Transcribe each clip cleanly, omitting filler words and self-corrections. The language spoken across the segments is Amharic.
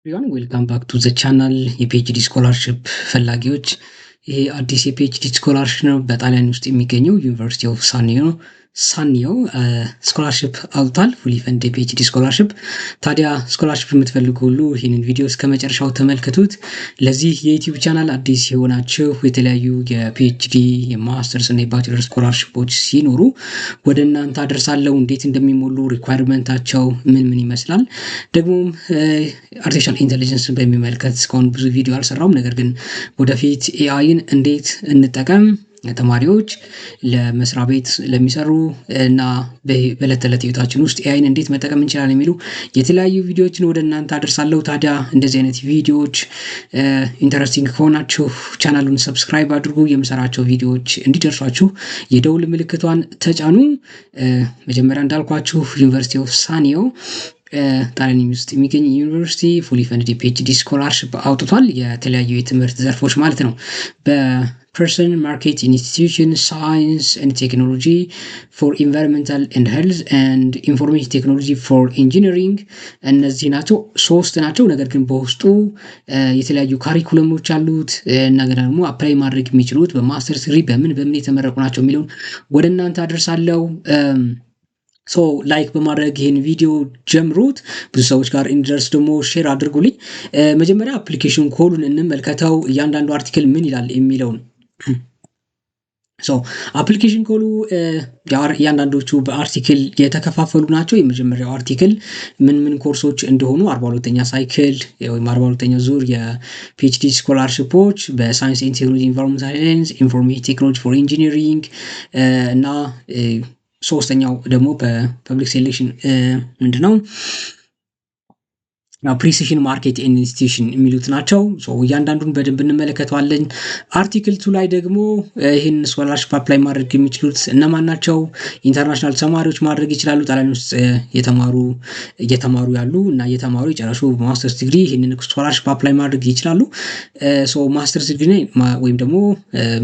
ኤቭሪዋን ዌልካም ባክ ቱ ዘ ቻናል የፒኤችዲ ስኮላርሽፕ ፈላጊዎች ይሄ አዲስ የፒኤችዲ ስኮላርሽፕ ነው። በጣሊያን ውስጥ የሚገኘው ዩኒቨርሲቲ ኦፍ ሳኒዮ ስኮላርሽፕ አውጥቷል። ፉሊ ፈንድ የፒኤችዲ ስኮላርሽፕ። ታዲያ ስኮላርሽፕ የምትፈልጉ ሁሉ ይህንን ቪዲዮ እስከ መጨረሻው ተመልከቱት። ለዚህ የዩቲዩብ ቻናል አዲስ የሆናችሁ የተለያዩ የፒኤችዲ የማስተርስ እና የባችለር ስኮላርሽፖች ሲኖሩ ወደ እናንተ አደርሳለሁ። እንዴት እንደሚሞሉ ሪኳየርመንታቸው ምን ይመስላል፣ ደግሞም አርቲፊሻል ኢንቴሊጀንስን በሚመለከት እስካሁን ብዙ ቪዲዮ አልሰራውም። ነገር ግን ወደፊት ኤአይን እንዴት እንጠቀም ተማሪዎች ለመስሪያ ቤት ለሚሰሩ እና በዕለት ተዕለት ህይወታችን ውስጥ ኤአይን እንዴት መጠቀም እንችላለን የሚሉ የተለያዩ ቪዲዮዎችን ወደ እናንተ አደርሳለሁ። ታዲያ እንደዚህ አይነት ቪዲዮዎች ኢንተረስቲንግ ከሆናችሁ ቻናሉን ሰብስክራይብ አድርጉ። የምሰራቸው ቪዲዮዎች እንዲደርሷችሁ የደውል ምልክቷን ተጫኑ። መጀመሪያ እንዳልኳችሁ ዩኒቨርሲቲ ኦፍ ሳኒዮ ጣሊያን ውስጥ የሚገኝ ዩኒቨርሲቲ ፉሊ ፈንድ ፒኤችዲ ስኮላርሽፕ አውጥቷል። የተለያዩ የትምህርት ዘርፎች ማለት ነው። በፐርሰን ማርኬት ኢንስቲትዩሽን ሳይንስ ኤንድ ቴክኖሎጂ ፎር ኢንቫይሮንመንታል ኤንድ ሄልዝ ኤንድ ኢንፎርሜሽን ቴክኖሎጂ ፎር ኢንጂነሪንግ እነዚህ ናቸው። 3 ናቸው። ነገር ግን በውስጡ የተለያዩ ካሪኩለሞች አሉት። ነገር ደግሞ አፕላይ ማድረግ የሚችሉት በማስተርስ ዲግሪ በምን የተመረቁ ናቸው የሚለውን ወደ እናንተ አደርሳለሁ። ላይክ በማድረግ ይህን ቪዲዮ ጀምሩት። ብዙ ሰዎች ጋር እንዲደርስ ደግሞ ሼር አድርጉልኝ። መጀመሪያ አፕሊኬሽን ኮዱን እንመልከተው። እያንዳንዱ አርቲክል ምን ይላል የሚለውን አፕሊኬሽን ኮዱ እያንዳንዶቹ በአርቲክል የተከፋፈሉ ናቸው። የመጀመሪያው አርቲክል ምን ኮርሶች እንደሆኑ 42ኛ ሳይክል ወይም 42ኛ ዙር የፒኤችዲ ስኮላርሽፖች በሳይንስ ኤንድ ቴክኖሎጂ ኢንቫይሮንመንታል ሳይንስ ኢንፎርሜሽን ቴክኖሎጂ ፎር ኢንጂነሪንግ እና ሶስተኛው ደግሞ በፐብሊክ ሴሌክሽን ምንድነው ፕሪሲሽን ማርኬት ኢንስቲትዩሽን የሚሉት ናቸው። እያንዳንዱን በደንብ እንመለከተዋለን። አርቲክል 2 ላይ ደግሞ ይህን ስኮላርሽፕ አፕላይ ማድረግ የሚችሉት እነማን ናቸው? ኢንተርናሽናል ተማሪዎች ማድረግ ይችላሉ። ጣሊያን ውስጥ እየተማሩ ያሉ እና እየተማሩ የጨረሱ ማስተርስ ዲግሪ ይህንን ስኮላርሽፕ አፕላይ ማድረግ ይችላሉ። ማስተርስ ዲግሪ ወይም ደግሞ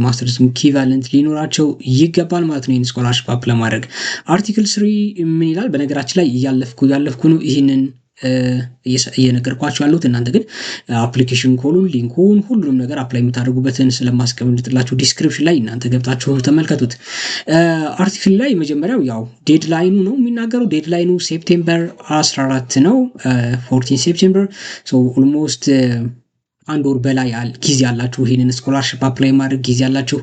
ማስተርስ ኢኩቫለንት ሊኖራቸው ይገባል ማለት ነው ይህን ስኮላርሽፕ አፕላይ ማድረግ። አርቲክል 3 ምን ይላል? በነገራችን ላይ እያለፍኩ ነው ይህንን እየነገርኳችሁ ያሉት። እናንተ ግን አፕሊኬሽን ኮዱን ሊንኩን ሁሉንም ነገር አፕላይ የምታደርጉበትን ስለማስቀምጥላችሁ ዲስክሪፕሽን ላይ እናንተ ገብታችሁ ተመልከቱት። አርቲክል ላይ መጀመሪያው ያው ዴድላይኑ ነው የሚናገረው። ዴድላይኑ ሴፕቴምበር 14 ነው። 14 ሴፕቴምበር ኦልሞስት አንድ ወር በላይ ጊዜ ያላችሁ ይህንን ስኮላርሽፕ አፕላይ ማድረግ ጊዜ ያላችሁ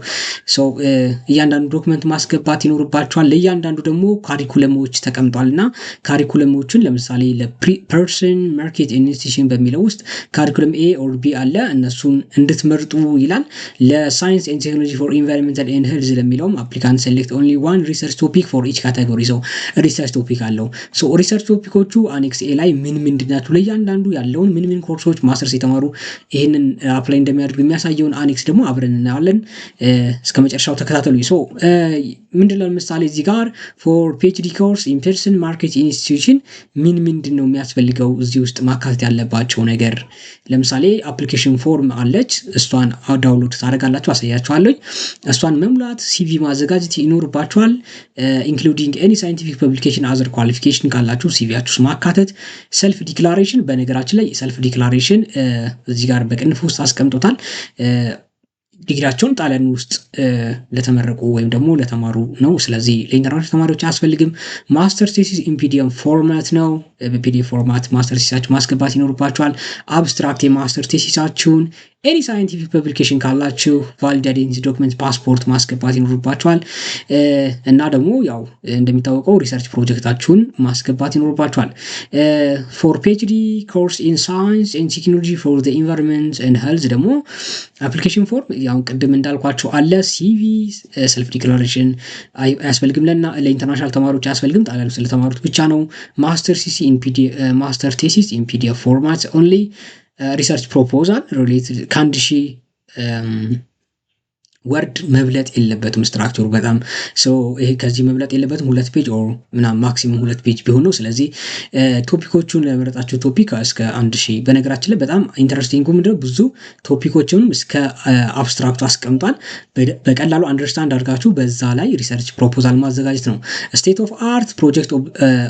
እያንዳንዱ ዶክመንት ማስገባት ይኖርባችኋል። ለእያንዳንዱ ደግሞ ካሪኩለሞች ተቀምጧል እና ካሪኩለሞችን ለምሳሌ ለፐርሰን ማርኬት ኢንስቲትዩሽን በሚለው ውስጥ ካሪኩለም ኤ ኦር ቢ አለ። እነሱን እንድትመርጡ ይላል። ለሳይንስ ኤንድ ቴክኖሎጂ ፎር ኢንቫይሮንመንታል ኤንድ ሄልዝ ለሚለውም አፕሊካንት ሴሌክት ኦንሊ ዋን ሪሰርች ቶፒክ ፎር ኢች ካቴጎሪ። ሪሰርች ቶፒክ አለው። ሪሰርች ቶፒኮቹ አኔክስ ኤ ላይ ምንድን ናቸው? ለእያንዳንዱ ያለውን ምን ኮርሶች ማስተርስ የተማሩ ይህንን አፕላይ እንደሚያደርጉ የሚያሳየውን አኔክስ ደግሞ አብረን እናያለን። እስከ መጨረሻው ተከታተሉ። ምንድነው ለምሳሌ እዚህ ጋር ፎር ፒኤችዲ ኮርስ ኢን ፐርሰን ማርኬት ኢንስቲትዩሽን ምንድን ነው የሚያስፈልገው እዚህ ውስጥ ማካተት ያለባቸው ነገር። ለምሳሌ አፕሊኬሽን ፎርም አለች። እሷን ዳውንሎድ ታደርጋላችሁ፣ አሳያችኋለሁ። እሷን መሙላት፣ ሲቪ ማዘጋጀት ይኖርባችኋል። ኢንክሉዲንግ ኤኒ ሳይንቲፊክ ፐብሊኬሽን አዘር ኳሊፊኬሽን ካላችሁ ሲቪያችሁ ውስጥ ማካተት። ሰልፍ ዲክላሬሽን፣ በነገራችን ላይ ሰልፍ ዲክላሬሽን እዚህ ጋር በቅንፍ ውስጥ አስቀምጦታል። ዲግሪያቸውን ጣሊያን ውስጥ ለተመረቁ ወይም ደግሞ ለተማሩ ነው። ስለዚህ ለኢንተርናሽናል ተማሪዎች አያስፈልግም። ማስተር ቴሲስ ኢን ፒዲኤፍ ፎርማት ነው። በፒዲኤፍ ፎርማት ማስተር ቴሲሳችሁ ማስገባት ይኖርባችኋል። አብስትራክት የማስተር ቴሲሳችሁን፣ ኤኒ ሳይንቲፊክ ፐብሊኬሽን ካላችሁ ቫሊድ አይዴንቲቲ ዶክመንት ፓስፖርት ማስገባት ይኖርባችኋል። እና ደግሞ ያው እንደሚታወቀው ሪሰርች ፕሮጀክታችሁን ማስገባት ይኖርባችኋል። ፎር ፒኤችዲ ኮርስ ኢን ሳይንስ ኤንድ ቴክኖሎጂ ፎር ዘ ኢንቫይሮንመንት ኤንድ ሄልዝ ደግሞ አፕሊኬሽን ፎርም ያው ቅድም እንዳልኳቸው አለ። ሲቪ፣ ሰልፍ ዲክላሬሽን አያስፈልግም። ለኢንተርናሽናል ተማሪዎች አያስፈልግም። ጣሊያን ውስጥ ለተማሩት ብቻ ነው። ማስተር ቴሲስ ኢን ፒዲኤፍ ፎርማት ኦንሊ። ሪሰርች ፕሮፖዛል ሪሌትድ ከ1000 ወርድ መብለጥ የለበትም። ስትራክቸሩ በጣም ይሄ ከዚህ መብለጥ የለበትም። 2 ፔጅ ኦር ምናምን ማክሲመም 2 ፔጅ ቢሆን ነው። ስለዚህ ቶፒኮቹን ለመረጣቸው ቶፒክ እስከ 1000። በነገራችን ላይ በጣም ኢንተረስቲንግ ምንድነው ብዙ ቶፒኮችንም እስከ አብስትራክቱ አስቀምጧል። በቀላሉ አንደርስታንድ አድርጋችሁ በዛ ላይ ሪሰርች ፕሮፖዛል ማዘጋጀት ነው። ስቴት ኦፍ አርት ፕሮጀክት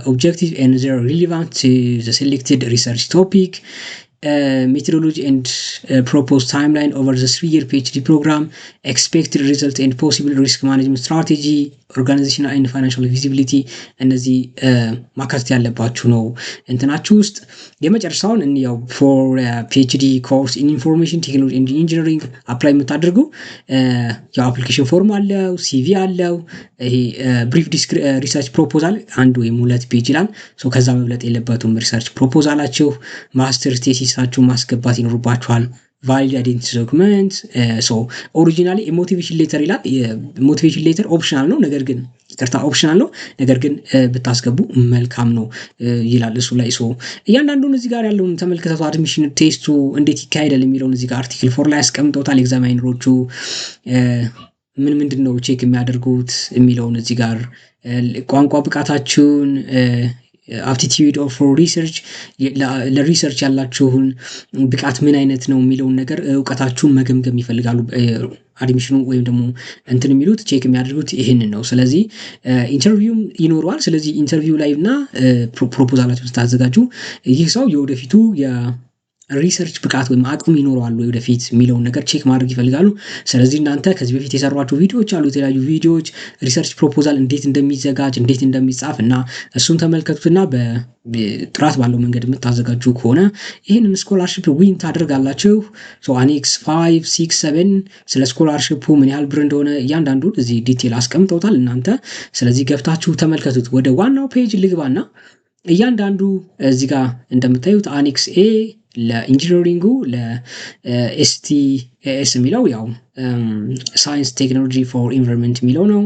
ኦብጀክቲቭ ኤንድ ዜር ሪሌቫንት ቱ ዘ ሴሌክትድ ሪሰርች ቶፒክ methodology and proposed timeline over the 3-year PhD program, expected result and possible risk management strategy, organizational and financial feasibility እነዚህ ማካተት ያለባችሁ ነው እንትናችሁ ውስጥ። የመጨረሻውን እንየው for PhD course in information technology and engineering apply የምታደርጉ የአፕሊኬሽን ፎርም አለው፣ CV አለው፣ ይሄ brief research proposal አንድ ወይም ሁለት ፔጅ ይላል። ሶ ከዛ መብለጥ የለበትም ሪሰርች ፕሮፖዛላችሁ። ማስተር ቴሲሳችሁ ማስገባት ይኖርባችኋል። valid identity document so originally motivation letter ይላል። motivation letter optional ነው፣ ነገር ግን ይቅርታ optional ነው፣ ነገር ግን ብታስገቡ መልካም ነው ይላል እሱ ላይ። ሶ እያንዳንዱን እዚህ ጋር ያለውን ተመልከቱ። አድሚሽን ቴስቱ እንዴት ይካሄዳል የሚለውን እዚህ ጋር አርቲክል 4 ላይ አስቀምጠውታል። ኤግዛማይነሮቹ ምንድን ነው ቼክ የሚያደርጉት የሚለውን እዚህ ጋር ቋንቋ ብቃታችሁን aptitude for research ለሪሰርች ያላችሁን ብቃት ምን አይነት ነው የሚለውን ነገር እውቀታችሁን መገምገም ይፈልጋሉ። አድሚሽኑ ወይም ደግሞ እንትን የሚሉት ቼክ የሚያደርጉት ይሄንን ነው። ስለዚህ ኢንተርቪውም ይኖረዋል። ስለዚህ ኢንተርቪው ላይ እና ፕሮፖዛላችሁን ስታዘጋጁ ይህ ሰው የወደፊቱ ሪሰርች ብቃት ወይም አቅም ይኖረዋል ወደፊት የሚለውን ነገር ቼክ ማድረግ ይፈልጋሉ። ስለዚህ እናንተ ከዚህ በፊት የሰሯቸው ቪዲዮዎች አሉ፣ የተለያዩ ቪዲዮዎች ሪሰርች ፕሮፖዛል እንዴት እንደሚዘጋጅ እንዴት እንደሚጻፍ እና እሱን ተመልከቱትና በጥራት ባለው መንገድ የምታዘጋጁ ከሆነ ይህንን ስኮላርሽፕ ዊን ታደርጋላችሁ። አኔክስ 5 6 7 ስለ ስኮላርሽፑ ምን ያህል ብር እንደሆነ እያንዳንዱን እዚህ ዲቴል አስቀምጠውታል እናንተ። ስለዚህ ገብታችሁ ተመልከቱት። ወደ ዋናው ፔጅ ልግባና እያንዳንዱ እዚህ ጋር እንደምታዩት አኔክስ ኤ ለኢንጂነሪንጉ ለኤስቲኤስ የሚለው ያው ሳይንስ ቴክኖሎጂ ፎር ኢንቫይሮንመንት የሚለው ነው።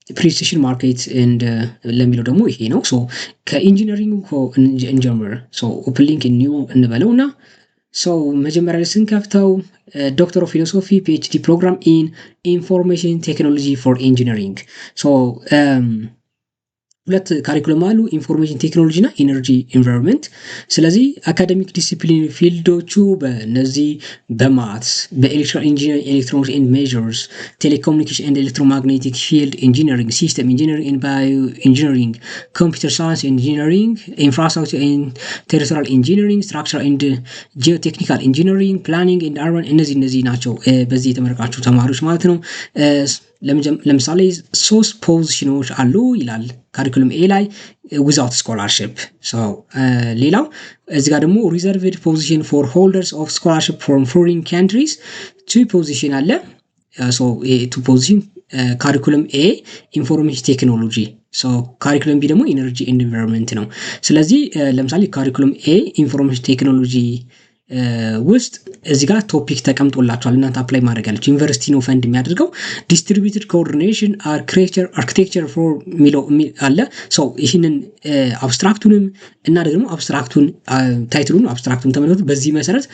ፕሪሲሽን ማርኬት ለሚለው ደግሞ ይሄ ነው። ሶ ከኢንጂነሪንግ እንጀምር። ሶ ኦፕን ሊንክ ኒው እንበለውና ሶ መጀመሪያ ላይ ስንከፍተው ዶክተር ኦፍ ፊሎሶፊ ፒኤችዲ ፕሮግራም ኢን ኢንፎርሜሽን ቴክኖሎጂ ፎር ኢንጂነሪንግ። ሶ ሁለት ካሪኩለም አሉ፣ ኢንፎርሜሽን ቴክኖሎጂ እና ኢነርጂ ኢንቫይሮንመንት። ስለዚህ አካዴሚክ ዲሲፕሊን ፊልዶቹ በእነዚህ በማትስ፣ በኤሌክትሪካል ኢንጂነሪንግ፣ ኤሌክትሮኒክስ ኤንድ ሜዥርስ፣ ቴሌኮሙኒኬሽን ኤንድ ኤሌክትሮማግኔቲክ ፊልድ ኢንጂነሪንግ፣ ሲስተም ኢንጂነሪንግ ኤንድ ባዮ ኢንጂነሪንግ፣ ኮምፒውተር ሳይንስ ኢንጂነሪንግ፣ ኢንፍራስትራክቸር ኤንድ ቴሪቶሪያል ኢንጂነሪንግ፣ ስትራክቸራል ኤንድ ጂኦቴክኒካል ኢንጂነሪንግ፣ ፕላኒንግ ኤንድ አርባን። እነዚህ ናቸው በዚህ የተመረቃችሁ ተማሪዎች ማለት ነው። ለምሳሌ 3 ፖዚሽኖች አሉ ይላል ካሪኩለም ኤ ላይ ዊዛውት ስኮላርሽፕ። ሌላው እዚህ ጋር ደግሞ ሪዘርቭድ ፖዚሽን ፎር ሆልደርስ ኦፍ ስኮላርሽፕ ፍሮም ፎሪን ካንትሪስ 2 ፖዚሽን አለ። ቱ ፖዚሽን ካሪኩለም ኤ ኢንፎርሜሽን ቴክኖሎጂ፣ ካሪኩለም ቢ ደግሞ ኢነርጂ ኤንድ ኢንቫይሮንመንት ነው። ስለዚህ ለምሳሌ ካሪኩለም ኤ ኢንፎርሜሽን ቴክኖሎጂ ውስጥ እዚህ ጋር ቶፒክ ተቀምጦላችኋል። እናንተ አፕላይ ማድረግ ያለች ዩኒቨርሲቲ ነው ፈንድ የሚያደርገው። ዲስትሪቢዩትድ ኮኦርዲኔሽን አርኪቴክቸር ፎር ሚለው አለ። ሰው ይህንን አብስትራክቱንም እና ደግሞ አብስትራክቱን ታይትሉን አብስትራክቱን ተመልከቱ። በዚህ መሰረት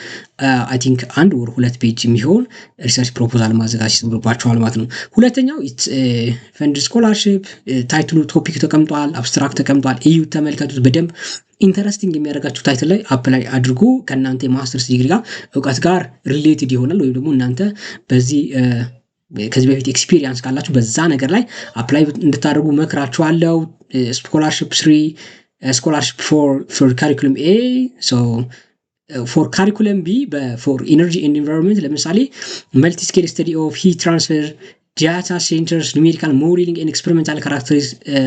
አይ ቲንክ 1 or 2 ፔጅ የሚሆን ሪሰርች ፕሮፖዛል ማዘጋጀት ይኖርባችኋል ማለት ነው። ሁለተኛው ፈንድ ስኮላርሽፕ ታይትሉ ቶፒክ ተቀምጧል፣ አብስትራክት ተቀምጧል። እዩ ተመልከቱት በደንብ። ኢንተረስቲንግ የሚያደርጋችሁ ታይትል ላይ አፕላይ አድርጉ። ከእናንተ የማስተርስ ዲግሪ ጋር እውቀት ጋር ሪሌትድ ይሆናል፣ ወይም ደግሞ እናንተ በዚህ ከዚህ በፊት ኤክስፒሪየንስ ካላችሁ በዛ ነገር ላይ አፕላይ እንድታደርጉ መክራችኋለሁ። ስኮላርሽፕ 3 ስኮላርሽፕ ፎር ካሪኩለም ኤ ፎር ካሪኩለም ቢ ፎር ኢነርጂ ኤንድ ኢንቫይሮንመንት ለምሳሌ መልቲ ስኬል ስተዲ ኦፍ ሂት ትራንስፈር data centers, numerical modeling and experimental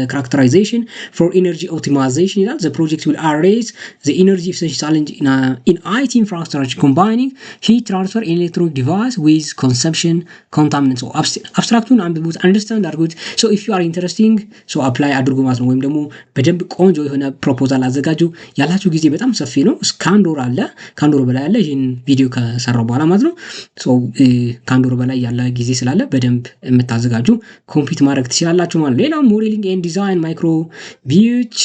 characterization for energy optimization. The project will address the energy efficiency challenge in IT infrastructure, combining heat transfer and electronic device with consumption contaminants. So abstractun አንብቡት፣ አንደርስታንድ አድርጉት። so if you are interesting so apply አድርጉ ማለት ነው። ወይም ደግሞ በደንብ ቆንጆ የሆነ ፕሮፖዛል አዘጋጁ። ያላችሁ ጊዜ በጣም ሰፊ ነው። እስከ 1 ወር አለ፣ ከ1 ወር በላይ አለ። ይህን ቪዲዮ ከሰራው በኋላ ማለት ነው። so ከ1 ወር በላይ ያለ ጊዜ ስላለ በደንብ የምታዘጋጁ ኮምፒት ማድረግ ትችላላችሁ ማለት ነው። ሌላው ሞዴሊንግ ኤንድ ዲዛይን ማይክሮቢዎች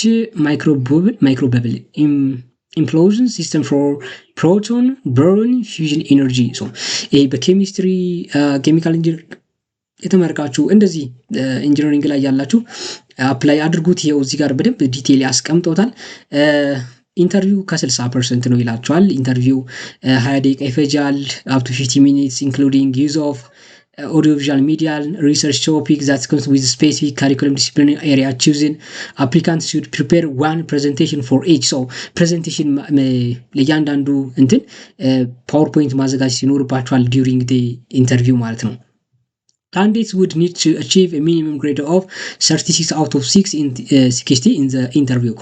ማይክሮበብል ኢምፕሎዥን ሲስተም ፎር ፕሮቶን በርን ፊውዥን ኢነርጂ። ይሄ በኬሚስትሪ ኬሚካል ኢንጂነር የተመረቃችሁ እንደዚህ ኢንጂነሪንግ ላይ ያላችሁ አፕላይ አድርጉት። ይሄው እዚህ ጋር በደንብ ዲቴይል ያስቀምጠውታል። ኢንተርቪው ከ60% ነው ይላችኋል። ኢንተርቪው 20 ደቂቃ ይፈጃል። up to 50 minutes including use of audiovisual media research topic that comes with specific curriculum disciplinary area chosen. Applicants should prepare one presentation for each. So presentation ለእያንዳንዱ እንትን ፓወርፖይንት ማዘጋጀት ይኖርባቸዋል during the interview ማለት ነው። Candidates would need to achieve a minimum grade of 36 out of 6 in 60 in the interview.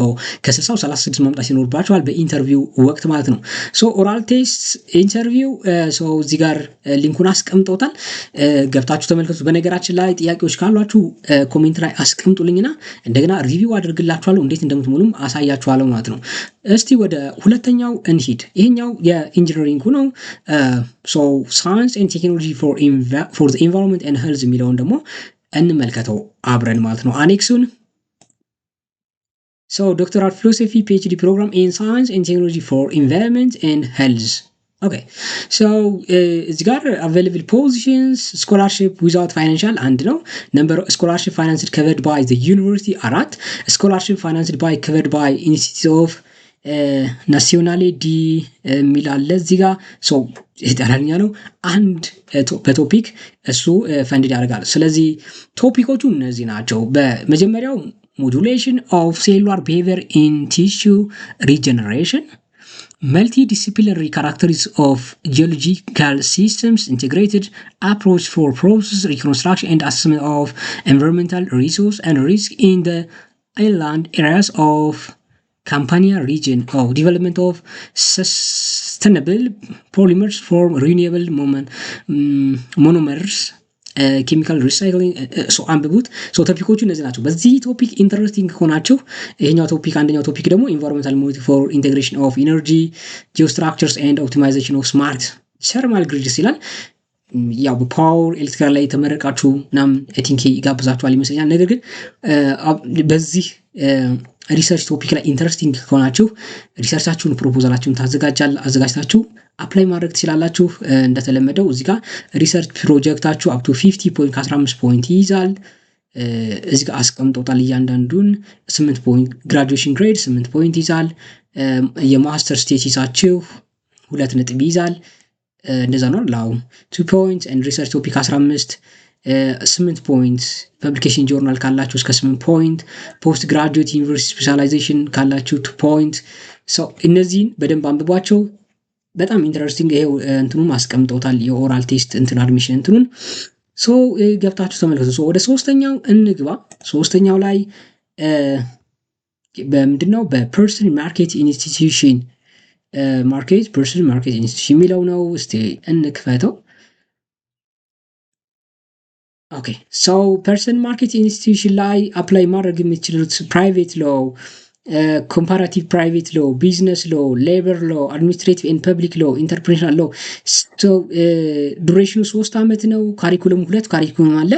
ከ60 36 ማምጣት ይኖርባቸዋል በኢንተርቪው ወቅት ማለት ነው። ሶ ኦራል ቴስት ኢንተርቪው ሶ እዚህ ጋር ሊንኩን አስቀምጠውታል፣ ገብታችሁ ተመልከቱ። በነገራችን ላይ ጥያቄዎች ካሏችሁ ኮሜንት ላይ አስቀምጡልኝና እንደገና ሪቪው አድርግላችኋለሁ፣ እንዴት እንደምትሞሉም አሳያችኋለሁ ማለት ነው። እስቲ ወደ ሁለተኛው እንሂድ። ይሄኛው የኢንጂነሪንግ ነው። ሶ ሳይንስ ኤንድ ቴክኖሎጂ ፎር ዘ ኢንቫይሮንመንት ኤንድ ሄልዝ የሚለውን ደግሞ እንመልከተው አብረን ማለት ነው አኔክሱን። ሶ ዶክተራል ፊሎሶፊ ፒኤችዲ ፕሮግራም ኢን ሳይንስ ኤንድ ቴክኖሎጂ ፎር ኢንቫይሮንመንት ኤንድ ሄልዝ። ኦኬ ሶ እዚህ ጋር አቬይላብል ፖዚሽንስ ስኮላርሺፕ ዊዛውት ፋይናንሻል አንድ ነው። ነምበር ስኮላርሺፕ ፋይናንስድ ከቨርድ ባይ ዘ ዩኒቨርሲቲ 4 ስኮላርሺፕ ፋይናንስድ ባይ ከቨርድ ባይ ኢንስቲትዩት ኦፍ ናሲዮናሌ ዲ የሚል አለ እዚህ ጋር። ሶ ይሄዳልኛ ነው አንድ በቶፒክ እሱ ፈንድ ያደርጋል። ስለዚህ ቶፒኮቹ እነዚህ ናቸው። በመጀመሪያው ሞዱሌሽን ኦፍ ሴሉላር ቢሄቪየር ኢን ቲሹ ሪጀነሬሽን፣ multidisciplinary characteristics of geological systems, integrated approach for process reconstruction and assessment of environmental resource and risk in the inland areas of Campania region, development of sustainable polymers for renewable monomers, ኬሚካል ሪሳይክሊንግ አንብቡት። ቶፒኮቹ እነዚህ ናቸው። በዚህ ቶፒክ ኢንተረስቲንግ ከሆናችሁ ይሄኛው ቶፒክ አንደኛው ቶፒክ ደግሞ ኢንቫይሮንመንታል ሞዴል ፎር ኢንቴግሬሽን ኦፍ ኢነርጂ ጂኦስትራክቸርስ ኤንድ ኦፕቲማይዜሽን ኦፍ ስማርት ተርማል ግሪድስ ይላል። ያው በፓወር ኤሌክትሪካል ላይ የተመረቃችሁ ምናምን አይ ቲንክ ይጋብዛችኋል ይመስለኛል። ነገር ግን በዚህ ሪሰርች ቶፒክ ላይ ኢንተረስቲንግ ከሆናችሁ ሪሰርቻችሁን ፕሮፖዛላችሁን አዘጋጅታችሁ አፕላይ ማድረግ ትችላላችሁ። እንደተለመደው እዚህ ጋር ሪሰርች ፕሮጀክታችሁ አፕ ቱ 50 ፖይንት 15 ፖይንት ይይዛል። እዚህ ጋር አስቀምጦታል እያንዳንዱን 8 ፖይንት ግራጁዌሽን ግሬድ 8 ፖይንት ይዛል። የማስተርስ ቴሲሳችሁ 2 ነጥብ ይዛል። እንደዛ ነው ላው 2 ፖይንት ኤንድ ሪሰርች ቶፒክ 15 8 ፖይንት ፐብሊኬሽን ጆርናል ካላችሁ እስከ 8 ፖይንት ፖስት ግራጁዌት ዩኒቨርሲቲ ስፔሻላይዜሽን ካላችሁ 2 ፖይንት። ሶ እነዚህን በደንብ አንብቧቸው። በጣም ኢንተረስቲንግ ይሄው እንትኑን አስቀምጠውታል የኦራል ቴስት እንትን አድሚሽን እንትኑን። ሶ ገብታችሁ ተመልከቱ። ሶ ወደ ሶስተኛው እንግባ። ሶስተኛው ላይ በምንድነው በፐርሰን ማርኬት ኢንስቲትዩሽን ፐርሰን ማርኬት ኢንስቲትዩሽን የሚለው ነው። እስቲ እንክፈተው። ኦኬ ሶ ፐርሰን ማርኬት ኢንስቲትዩሽን ላይ አፕላይ ማድረግ የምትችሉት ፕራይቬት ሎ፣ ኮምፓራቲቭ ፕራይቬት ሎ፣ ቢዝነስ ሎ፣ ሌበር ሎ፣ አድሚኒስትሬቲቭ ኤንድ ፐብሊክ ሎ፣ ኢንተርፕሬሽናል ሎ። ዱሬሽኑ 3 ዓመት ነው። ካሪኩለሙ 2 ካሪኩለም አለ።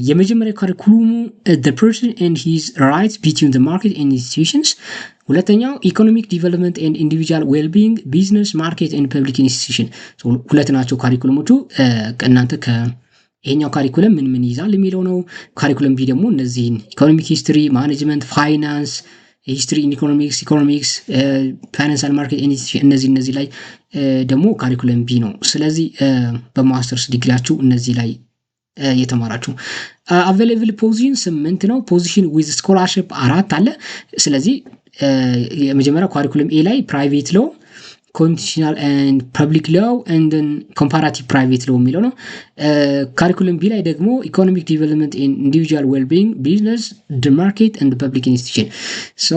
የመጀመሪያው ካሪኩለሙ the person and his rights between the market and institutions፣ ሁለተኛው ኢኮኖሚክ ዲቨሎፕመንት ኤንድ ኢንዲቪጁዋል ዌልቢንግ፣ ቢዝነስ ማርኬት ኤንድ ፐብሊክ ኢንስቲትዩሽን። ሁለት ናቸው ካሪኩለሞቹ። እናንተ ይሄኛው ካሪኩለም ምን ይዛል የሚለው ነው። ካሪኩለም ቢ ደግሞ እነዚህን ኢኮኖሚክ ሂስትሪ፣ ማኔጅመንት፣ ፋይናንስ፣ ሂስትሪ ኢን ኢኮኖሚክስ፣ ፋይናንሻል ማርኬት እነዚህ ላይ ደግሞ ካሪኩለም ቢ ነው። ስለዚህ በማስተርስ ዲግሪያችሁ እነዚህ ላይ የተማራችሁ አቬሌብል ፖዚሽን 8 ነው። ፖዚሽን ዊዝ ስኮላርሺፕ 4 አለ። ስለዚህ የመጀመሪያው ካሪኩለም ኤ ላይ ፕራይቬት ሎ፣ ኮንዲሽናል ኤንድ ፐብሊክ ሎው ኤንድ ኮምፓራቲቭ ፕራይቬት ሎው የሚለው ነው። ካሪኩለም ቢ ላይ ደግሞ ኢኮኖሚክ ዲቨሎፕመንት ኤንድ ኢንዲቪጁዋል ዌልቢንግ፣ ቢዝነስ፣ ድ ማርኬት ኤንድ ፐብሊክ ኢንስቲትዩሽን። ሶ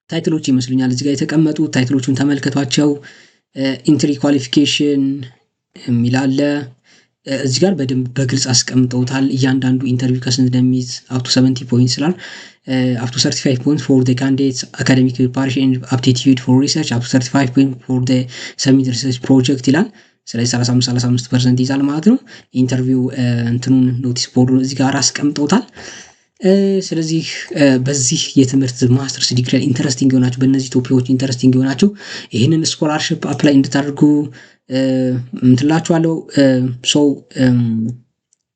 ታይትሎች ይመስሉኛል እዚህ ጋር የተቀመጡ ታይትሎቹን ተመልከቷቸው። ኢንትሪ ኳሊፊኬሽን የሚል አለ እዚህ ጋር በደንብ በግልጽ አስቀምጠውታል። እያንዳንዱ ኢንተርቪው ከስንት እንደሚይዝ አፕቱ 70 ፖይንት ስላል አፕቱ 35 ፖይንት ፎር ዘ ካንዲዴትስ አካዴሚክ ፕሪፓሬሽን ኤንድ አፕቲቲዩድ ፎር ሪሰርች አፕቱ 35 ፖይንት ፎር ዘ ሰሚት ሪሰርች ፕሮጀክት ይላል። ስለዚህ 35% ይዛል ማለት ነው። ኢንተርቪው እንትኑን ኖቲስ ቦርዱን እዚህ ጋር አስቀምጠውታል። ስለዚህ በዚህ የትምህርት ማስተርስ ዲግሪ ኢንተረስቲንግ የሆናችሁ በእነዚህ ቶፒኮች ኢንተረስቲንግ የሆናችሁ ይህንን ስኮላርሺፕ አፕላይ እንድታደርጉ እንትላችኋለሁ። ሰው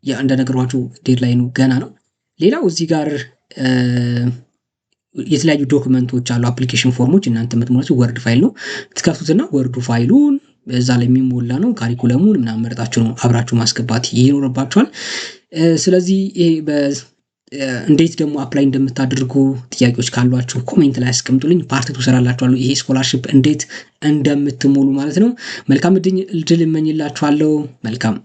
እንደነገርኳችሁ ዴድላይኑ ገና ነው። ሌላው እዚህ ጋር የተለያዩ ዶክመንቶች አሉ፣ አፕሊኬሽን ፎርሞች እናንተ የምትሞላችሁ ወርድ ፋይል ነው። ትከፍቱትና ወርዱ ፋይሉን እዛ ላይ የሚሞላ ነው። ካሪኩለሙን ምናምን መርጣችሁ ነው አብራችሁ ማስገባት ይኖርባችኋል። ስለዚህ ይሄ እንዴት ደግሞ አፕላይ እንደምታደርጉ ጥያቄዎች ካሏችሁ ኮሜንት ላይ አስቀምጡልኝ። ፓርት 2 እሰራላችኋለሁ ይሄ ስኮላርሺፕ እንዴት እንደምትሞሉ ማለት ነው። መልካም እድል እመኝላችኋለሁ። መልካም